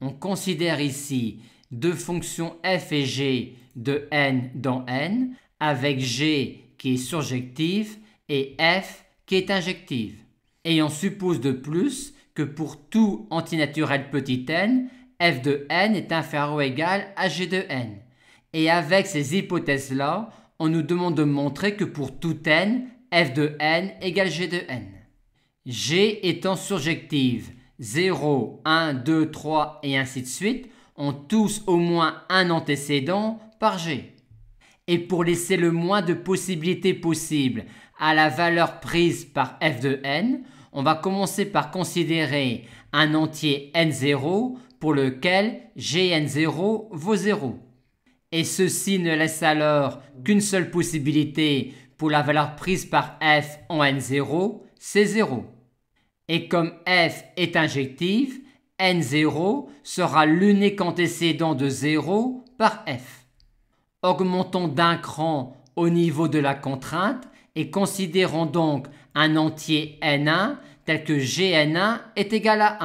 On considère ici deux fonctions f et g de n dans n, avec g qui est surjective et f qui est injective. Et on suppose de plus que pour tout antinaturel petit n, f de n est inférieur ou égal à g de n. Et avec ces hypothèses-là, on nous demande de montrer que pour tout n, f de n égale g de n. G étant surjective, 0, 1, 2, 3 et ainsi de suite, ont tous au moins un antécédent par g. Et pour laisser le moins de possibilités possibles à la valeur prise par f de n, on va commencer par considérer un entier n0 pour lequel gn0 vaut 0. Et ceci ne laisse alors qu'une seule possibilité pour la valeur prise par f en n0, c'est 0. Et comme f est injective, n0 sera l'unique antécédent de 0 par f. Augmentons d'un cran au niveau de la contrainte et considérons donc un entier n1 tel que gn1 est égal à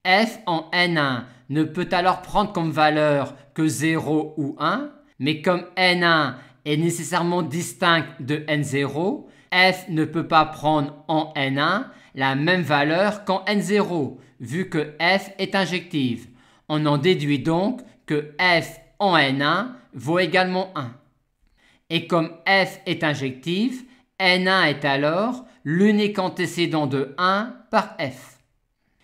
1. F en n1 ne peut alors prendre comme valeur que 0 ou 1, mais comme n1 est nécessairement distinct de n0, f ne peut pas prendre en n1 la même valeur qu'en n0, vu que f est injective. On en déduit donc que f en n1 vaut également 1. Et comme f est injective, n1 est alors l'unique antécédent de 1 par f.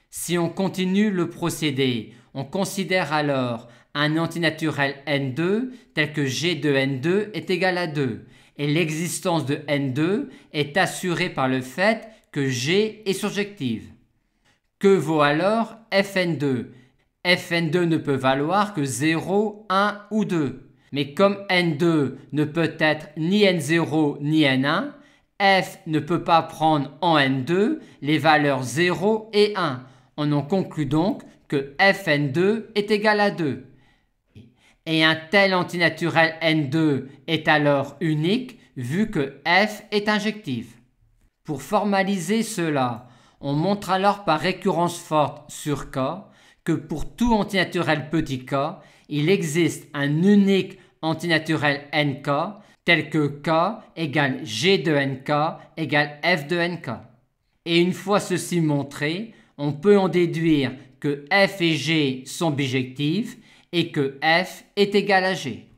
Si on continue le procédé, on considère alors un antinaturel n2 tel que g de n2 est égal à 2 et l'existence de n2 est assurée par le fait que g est surjective. Que vaut alors fn2? Fn2 ne peut valoir que 0, 1 ou 2. Mais comme n2 ne peut être ni n0 ni n1, f ne peut pas prendre en n2 les valeurs 0 et 1. On en conclut donc que fn2 est égal à 2. Et un tel antinaturel n2 est alors unique vu que f est injective. Pour formaliser cela, on montre alors par récurrence forte sur K que pour tout antinaturel petit k, il existe un unique antinaturel nk tel que k égale g de nk égale f de nk. Et une fois ceci montré, on peut en déduire que f et g sont bijectives et que f est égal à g.